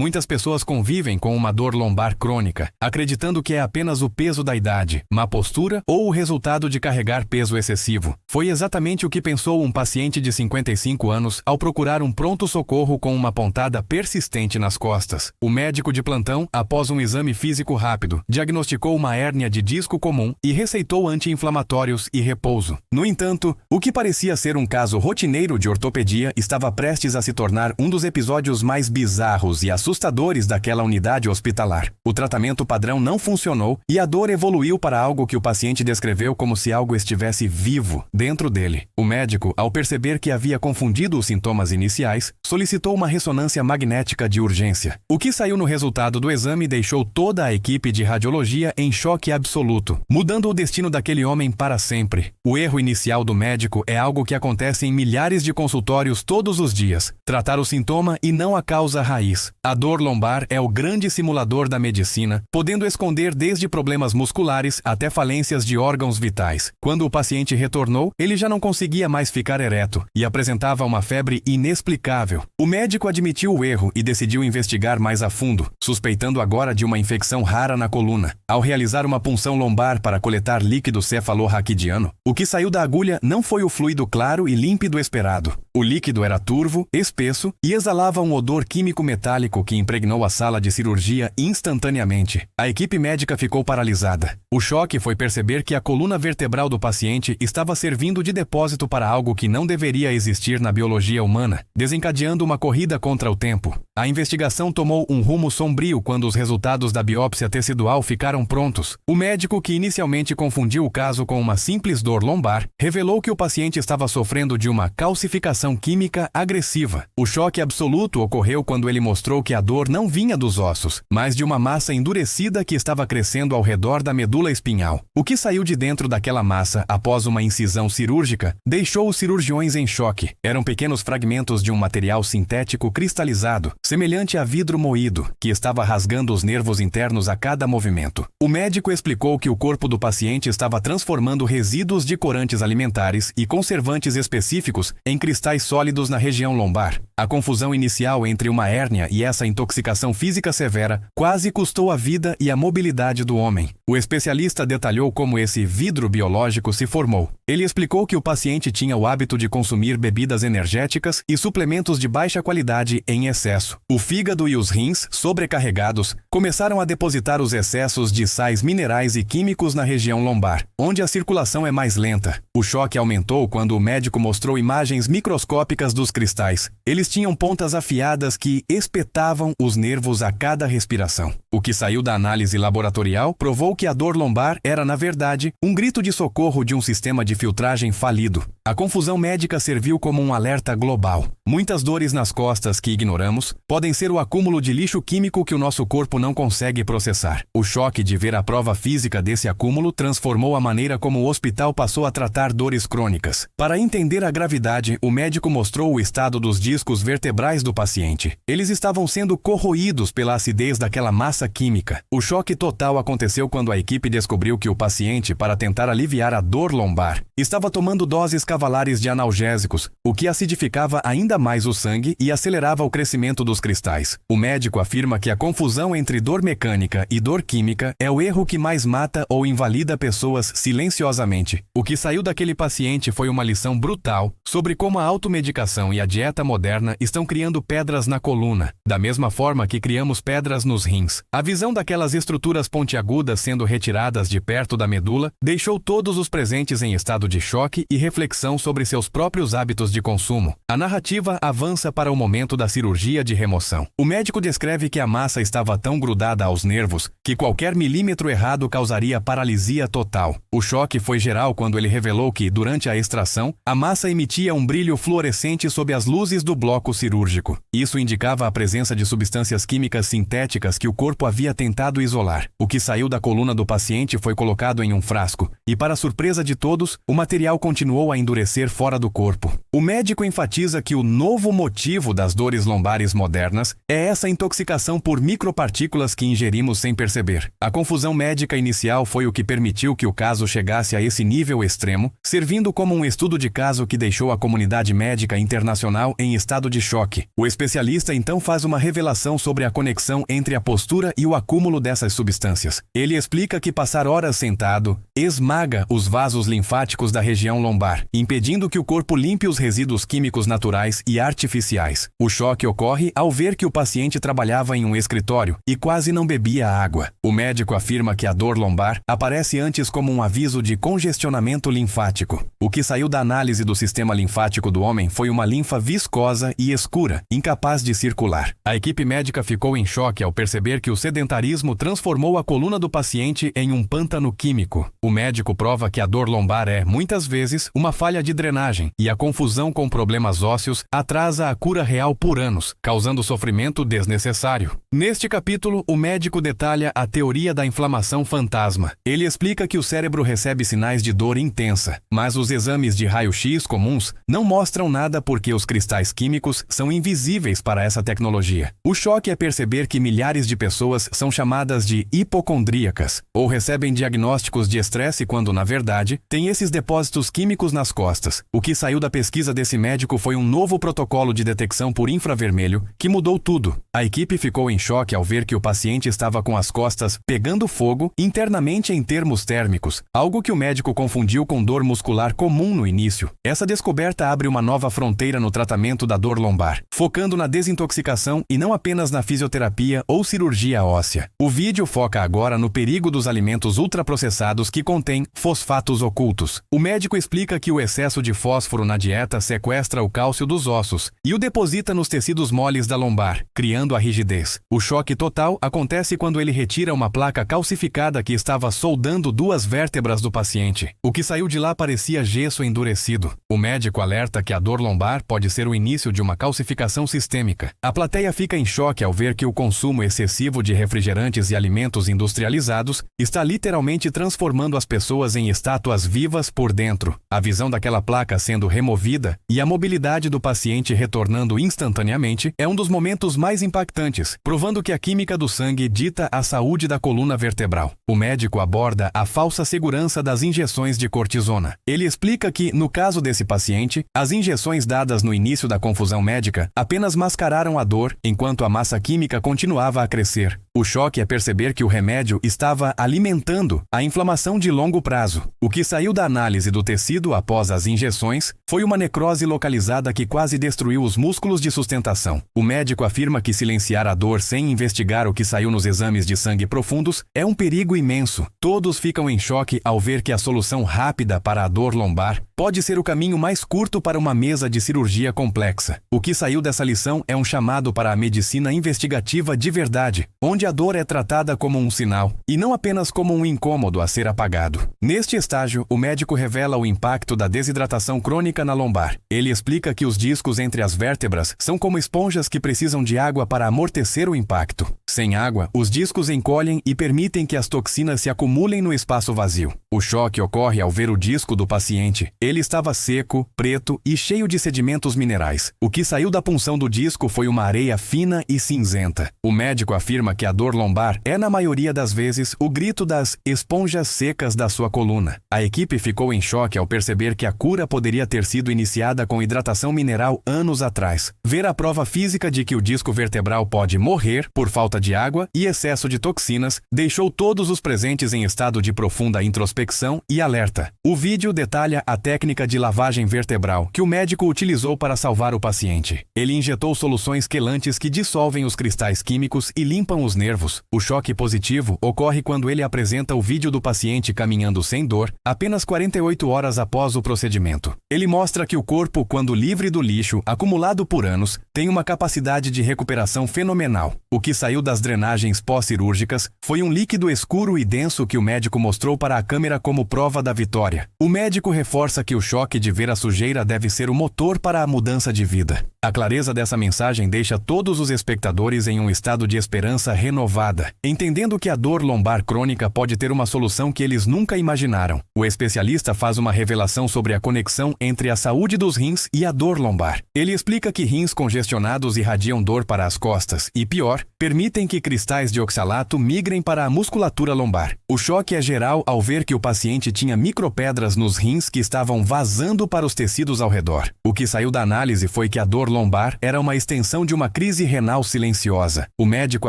Muitas pessoas convivem com uma dor lombar crônica, acreditando que é apenas o peso da idade, má postura ou o resultado de carregar peso excessivo. Foi exatamente o que pensou um paciente de 55 anos ao procurar um pronto-socorro com uma pontada persistente nas costas. O médico de plantão, após um exame físico rápido, diagnosticou uma hérnia de disco comum e receitou anti-inflamatórios e repouso. No entanto, o que parecia ser um caso rotineiro de ortopedia estava prestes a se tornar um dos episódios mais bizarros e assustadores daquela unidade hospitalar. O tratamento padrão não funcionou e a dor evoluiu para algo que o paciente descreveu como se algo estivesse vivo dentro dele. O médico, ao perceber que havia confundido os sintomas iniciais, solicitou uma ressonância magnética de urgência. O que saiu no resultado do exame deixou toda a equipe de radiologia em choque absoluto, mudando o destino daquele homem para sempre. O erro inicial do médico é algo que acontece em milhares de consultórios todos os dias. Tratar o sintoma e não a causa raiz. A dor lombar é o grande simulador da medicina, podendo esconder desde problemas musculares até falências de órgãos vitais. Quando o paciente retornou, ele já não conseguia mais ficar ereto e apresentava uma febre inexplicável. O médico admitiu o erro e decidiu investigar mais a fundo, suspeitando agora de uma infecção rara na coluna. Ao realizar uma punção lombar para coletar líquido cefalorraquidiano, o que saiu da agulha não foi o fluido claro e límpido esperado. O líquido era turvo, espesso e exalava um odor químico metálico que impregnou a sala de cirurgia instantaneamente. A equipe médica ficou paralisada. O choque foi perceber que a coluna vertebral do paciente estava servindo de depósito para algo que não deveria existir na biologia humana, desencadeando uma corrida contra o tempo. A investigação tomou um rumo sombrio quando os resultados da biópsia tecidual ficaram prontos. O médico, que inicialmente confundiu o caso com uma simples dor lombar, revelou que o paciente estava sofrendo de uma calcificação química agressiva. O choque absoluto ocorreu quando ele mostrou que a dor não vinha dos ossos, mas de uma massa endurecida que estava crescendo ao redor da medula espinhal. O que saiu de dentro daquela massa após uma incisão cirúrgica deixou os cirurgiões em choque. Eram pequenos fragmentos de um material sintético cristalizado, semelhante a vidro moído, que estava rasgando os nervos internos a cada movimento. O médico explicou que o corpo do paciente estava transformando resíduos de corantes alimentares e conservantes específicos em cristais sólidos na região lombar. A confusão inicial entre uma hérnia e essa intoxicação física severa quase custou a vida e a mobilidade do homem. O especialista detalhou como esse vidro biológico se formou. Ele explicou que o paciente tinha o hábito de consumir bebidas energéticas e suplementos de baixa qualidade em excesso. O fígado e os rins, sobrecarregados, começaram a depositar os excessos de sais minerais e químicos na região lombar, onde a circulação é mais lenta. O choque aumentou quando o médico mostrou imagens microscópicas dos cristais. Eles tinham pontas afiadas que espetavam os nervos a cada respiração. O que saiu da análise laboratorial provou que a dor lombar era, na verdade, um grito de socorro de um sistema de filtragem falido. A confusão médica serviu como um alerta global. Muitas dores nas costas que ignoramos podem ser o acúmulo de lixo químico que o nosso corpo não consegue processar. O choque de ver a prova física desse acúmulo transformou a maneira como o hospital passou a tratar dores crônicas. Para entender a gravidade, o médico mostrou o estado dos discos vertebrais do paciente. Eles estavam sendo corroídos pela acidez daquela massa química. O choque total aconteceu quando a equipe descobriu que o paciente, para tentar aliviar a dor lombar, estava tomando doses cavalares de analgésicos, o que acidificava ainda mais o sangue e acelerava o crescimento dos cristais. O médico afirma que a confusão entre dor mecânica e dor química é o erro que mais mata ou invalida pessoas silenciosamente. O que saiu daquele paciente foi uma lição brutal sobre como a automedicação e a dieta moderna estão criando pedras na coluna, da mesma forma que criamos pedras nos rins. A visão daquelas estruturas pontiagudas sendo retiradas de perto da medula deixou todos os presentes em estado de choque e reflexão sobre seus próprios hábitos de consumo. A narrativa avança para o momento da cirurgia de remoção. O médico descreve que a massa estava tão grudada aos nervos que qualquer milímetro errado causaria paralisia total. O choque foi geral quando ele revelou que, durante a extração, a massa emitia um brilho fluorescente sob as luzes do bloco cirúrgico. Isso indicava a presença de substâncias químicas sintéticas que o corpo havia tentado isolar. O que saiu da coluna coluna do paciente foi colocado em um frasco, e para surpresa de todos, o material continuou a endurecer fora do corpo. O médico enfatiza que o novo motivo das dores lombares modernas é essa intoxicação por micropartículas que ingerimos sem perceber. A confusão médica inicial foi o que permitiu que o caso chegasse a esse nível extremo, servindo como um estudo de caso que deixou a comunidade médica internacional em estado de choque. O especialista então faz uma revelação sobre a conexão entre a postura e o acúmulo dessas substâncias. Ele explica que passar horas sentado esmaga os vasos linfáticos da região lombar, impedindo que o corpo limpe os resíduos químicos naturais e artificiais. O choque ocorre ao ver que o paciente trabalhava em um escritório e quase não bebia água. O médico afirma que a dor lombar aparece antes como um aviso de congestionamento linfático. O que saiu da análise do sistema linfático do homem foi uma linfa viscosa e escura, incapaz de circular. A equipe médica ficou em choque ao perceber que o sedentarismo transformou a coluna do paciente em um pântano químico. O médico prova que a dor lombar é, muitas vezes, uma falha de drenagem e a confusão com problemas ósseos atrasa a cura real por anos, causando sofrimento desnecessário. Neste capítulo, o médico detalha a teoria da inflamação fantasma. Ele explica que o cérebro recebe sinais de dor intensa, mas os exames de raio-x comuns não mostram nada porque os cristais químicos são invisíveis para essa tecnologia. O choque é perceber que milhares de pessoas são chamadas de hipocondríacas ou recebem diagnósticos de estresse quando, na verdade, têm esses depósitos químicos nas costas. O que saiu da pesquisa desse médico foi um novo protocolo de detecção por infravermelho que mudou tudo. A equipe ficou em choque ao ver que o paciente estava com as costas pegando fogo internamente em termos térmicos, algo que o médico confundiu com dor muscular comum no início. Essa descoberta abre uma nova fronteira no tratamento da dor lombar, focando na desintoxicação e não apenas na fisioterapia ou cirurgia óssea. O vídeo foca agora no perigo dos alimentos ultraprocessados que contêm fosfatos ocultos. O médico explica que o excesso de fósforo na dieta sequestra o cálcio dos ossos e o deposita nos tecidos moles da lombar, criando a rigidez. O choque total acontece quando ele retira uma placa calcificada que estava soldando duas vértebras do paciente. O que saiu de lá parecia gesso endurecido. O médico alerta que a dor lombar pode ser o início de uma calcificação sistêmica. A plateia fica em choque ao ver que o consumo excessivo de refrigerantes e alimentos industrializados está literalmente transformando as pessoas em estátuas vivas por dentro. A visão daquela placa sendo removida e a mobilidade do paciente retornando instantaneamente é um dos momentos mais impactantes, provando que a química do sangue dita a saúde da coluna vertebral. O médico aborda a falsa segurança das injeções de cortisona. Ele explica que, no caso desse paciente, as injeções dadas no início da confusão médica apenas mascararam a dor, enquanto a massa química continuava a crescer. O choque é perceber que o remédio estava alimentando a inflamação de longo prazo. O que saiu da análise do tecido após as injeções foi uma necrose localizada que quase destruiu os músculos de sustentação. O médico afirma que silenciar a dor sem investigar o que saiu nos exames de sangue profundos é um perigo imenso. Todos ficam em choque ao ver que a solução rápida para a dor lombar pode ser o caminho mais curto para uma mesa de cirurgia complexa. O que saiu dessa lição é um chamado para a medicina investigativa de verdade, onde a dor é tratada como um sinal e não apenas como um incômodo a ser apagado. Neste estágio, o médico revela o impacto da desidratação crônica na lombar. Ele explica que os discos entre as vértebras são como esponjas que precisam de água para amortecer o impacto. Sem água, os discos encolhem e permitem que as toxinas se acumulem no espaço vazio. O choque ocorre ao ver o disco do paciente. Ele estava seco, preto e cheio de sedimentos minerais. O que saiu da punção do disco foi uma areia fina e cinzenta. O médico afirma que a dor lombar é, na maioria das vezes, o grito das esponjas secas da sua coluna. A equipe ficou em choque ao perceber que a cura poderia ter sido iniciada com hidratação mineral anos atrás. Ver a prova física de que o disco vertebral pode morrer por falta de água e excesso de toxinas deixou todos os presentes em estado de profunda introspecção e alerta. O vídeo detalha a técnica de lavagem vertebral que o médico utilizou para salvar o paciente. Ele injetou soluções quelantes que dissolvem os cristais químicos e limpam os nervos. O choque positivo ocorre quando ele apresenta o vídeo do paciente caminhando sem dor apenas 48 horas após o procedimento. Ele mostra que o corpo, quando livre do lixo acumulado por anos, tem uma capacidade de recuperação fenomenal. O que saiu das drenagens pós-cirúrgicas foi um líquido escuro e denso que o médico mostrou para a câmera como prova da vitória. O médico reforça que o choque de ver a sujeira deve ser o motor para a mudança de vida. A clareza dessa mensagem deixa todos os espectadores em um estado de esperança renovada, entendendo que a dor lombar crônica pode ter uma solução que eles nunca imaginaram. O especialista faz uma revelação sobre a conexão entre a saúde dos rins e a dor lombar. Ele explica que rins congestionados irradiam dor para as costas e, pior, permitem que cristais de oxalato migrem para a musculatura lombar. O choque é geral ao ver que o paciente tinha micropedras nos rins que estavam vazando para os tecidos ao redor. O que saiu da análise foi que a dor lombar era uma extensão de uma crise renal silenciosa. O médico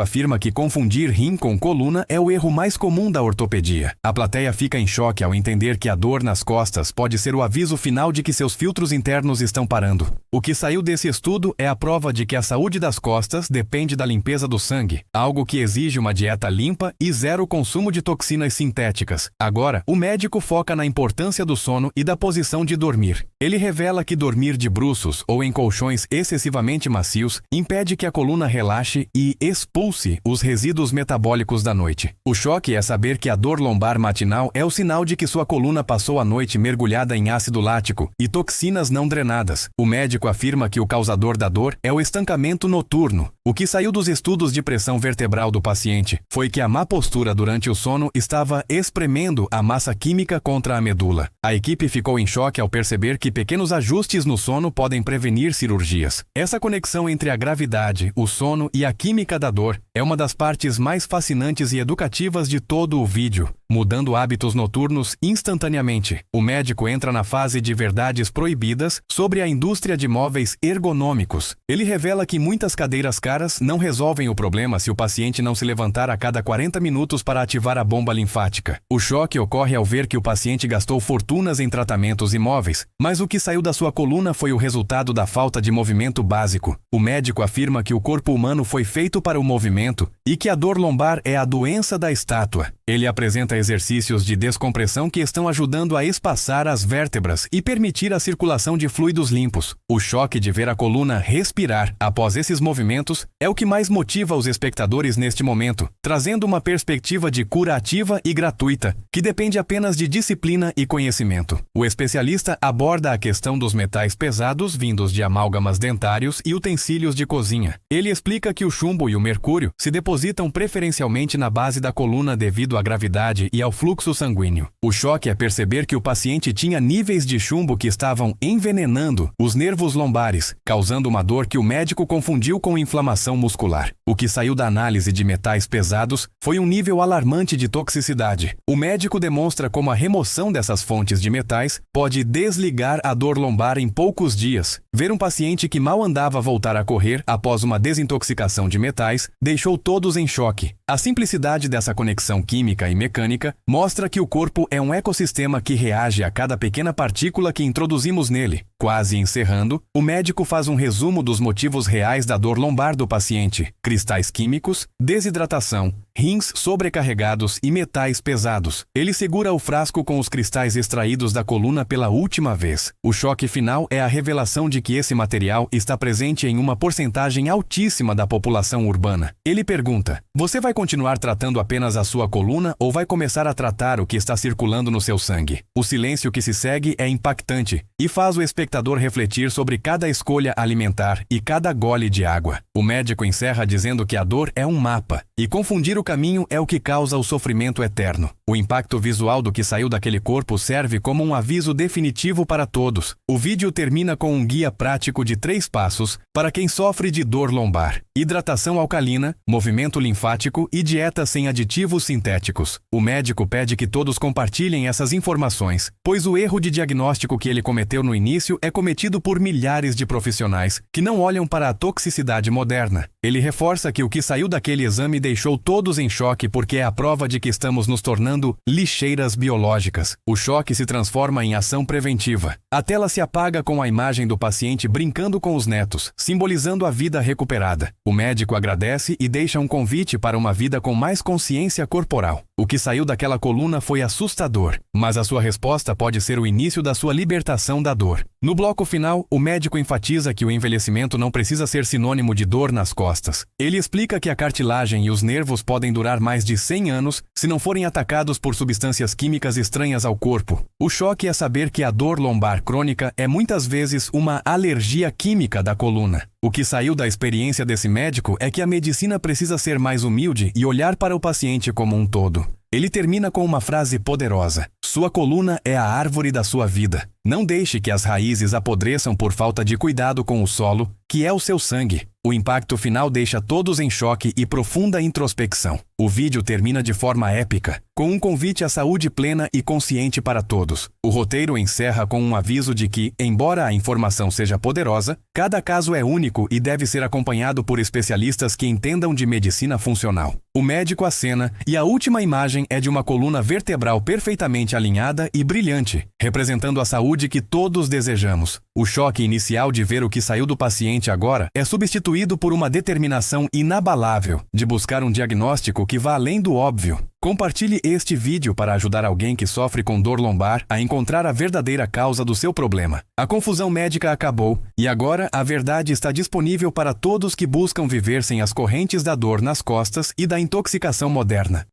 afirma que confundir rim com coluna é o erro mais comum da ortopedia. A plateia fica em choque ao entender que a dor nas costas pode ser o aviso final de que seus filtros internos estão parando. O que saiu desse estudo é a prova de que a saúde das costas depende da limpeza do sangue, algo que exige uma dieta limpa e zero consumo de toxinas sintéticas. Agora, o médico foca na importância do sono e da posição de dormir. Ele revela que dormir de bruços ou em colchões excessivamente macios impede que a coluna relaxe e expulse os resíduos metabólicos da noite. O choque é saber que a dor lombar matinal é o sinal de que sua coluna passou a noite mergulhada em ácido lático e toxinas não drenadas. O médico afirma que o causador da dor é o estancamento noturno. O que saiu dos estudos de pressão vertebral do paciente foi que a má postura durante o sono estava espremendo a massa química contra a medula. A equipe ficou em choque ao perceber que pequenos ajustes no sono podem prevenir cirurgias. Essa conexão entre a gravidade, o sono e a química da dor é uma das partes mais fascinantes e educativas de todo o vídeo, mudando hábitos noturnos instantaneamente. O médico entra na fase de verdades proibidas sobre a indústria de móveis ergonômicos. Ele revela que muitas cadeiras caras não resolvem o problema se o paciente não se levantar a cada 40 minutos para ativar a bomba linfática. O choque ocorre ao ver que o paciente gastou fortunas em tratamentos imóveis, mas o que saiu da sua coluna foi o resultado da falta de movimento básico. O médico afirma que o corpo humano foi feito para o movimento e que a dor lombar é a doença da estátua. Ele apresenta exercícios de descompressão que estão ajudando a espaçar as vértebras e permitir a circulação de fluidos limpos. O choque de ver a coluna respirar após esses movimentos é o que mais motiva os espectadores neste momento, trazendo uma perspectiva de cura ativa e gratuita, que depende apenas de disciplina e conhecimento. O especialista aborda a questão dos metais pesados vindos de amálgamas dentários e utensílios de cozinha. Ele explica que o chumbo e o mercúrio se depositam preferencialmente na base da coluna devido à gravidade e ao fluxo sanguíneo. O choque é perceber que o paciente tinha níveis de chumbo que estavam envenenando os nervos lombares, causando uma dor que o médico confundiu com inflamação muscular. O que saiu da análise de metais pesados foi um nível alarmante de toxicidade. O médico demonstra como a remoção dessas fontes de metais pode desligar a dor lombar em poucos dias. Ver um paciente que mal andava voltar a correr após uma desintoxicação de metais deixou todos em choque. A simplicidade dessa conexão química e mecânica mostra que o corpo é um ecossistema que reage a cada pequena partícula que introduzimos nele. Quase encerrando, o médico faz um resumo dos motivos reais da dor lombar do paciente: cristais químicos, desidratação, rins sobrecarregados e metais pesados. Ele segura o frasco com os cristais extraídos da coluna pela última vez. O choque final é a revelação de que esse material está presente em uma porcentagem altíssima da população urbana. Ele pergunta: você vai continuar tratando apenas a sua coluna ou vai começar a tratar o que está circulando no seu sangue? O silêncio que se segue é impactante e faz o espectador refletir sobre cada escolha alimentar e cada gole de água. O médico encerra dizendo que a dor é um mapa e confundir o caminho é o que causa o sofrimento eterno. O impacto visual do que saiu daquele corpo serve como um aviso definitivo para todos. O vídeo termina com um guia prático de 3 passos para quem sofre de dor lombar: hidratação alcalina, movimento linfático e dieta sem aditivos sintéticos. O médico pede que todos compartilhem essas informações, pois o erro de diagnóstico que ele cometeu no início é cometido por milhares de profissionais que não olham para a toxicidade moderna. Ele reforça que o que saiu daquele exame deixou todos em choque porque é a prova de que estamos nos tornando lixeiras biológicas. O choque se transforma em ação preventiva. A tela se apaga com a imagem do paciente brincando com os netos, simbolizando a vida recuperada. O médico agradece e deixa um convite para uma vida com mais consciência corporal. O que saiu daquela coluna foi assustador, mas a sua resposta pode ser o início da sua libertação da dor. No bloco final, o médico enfatiza que o envelhecimento não precisa ser sinônimo de dor nas costas. Ele explica que a cartilagem e os nervos podem durar mais de 100 anos se não forem atacados por substâncias químicas estranhas ao corpo. O choque é saber que a dor lombar crônica é muitas vezes uma alergia química da coluna. O que saiu da experiência desse médico é que a medicina precisa ser mais humilde e olhar para o paciente como um todo. Ele termina com uma frase poderosa: sua coluna é a árvore da sua vida. Não deixe que as raízes apodreçam por falta de cuidado com o solo, que é o seu sangue. O impacto final deixa todos em choque e profunda introspecção. O vídeo termina de forma épica, com um convite à saúde plena e consciente para todos. O roteiro encerra com um aviso de que, embora a informação seja poderosa, cada caso é único e deve ser acompanhado por especialistas que entendam de medicina funcional. O médico acena e a última imagem é de uma coluna vertebral perfeitamente alinhada e brilhante, representando a saúde que todos desejamos. O choque inicial de ver o que saiu do paciente agora é substituído por uma determinação inabalável de buscar um diagnóstico que vá além do óbvio. Compartilhe este vídeo para ajudar alguém que sofre com dor lombar a encontrar a verdadeira causa do seu problema. A confusão médica acabou e agora a verdade está disponível para todos que buscam viver sem as correntes da dor nas costas e da intoxicação moderna.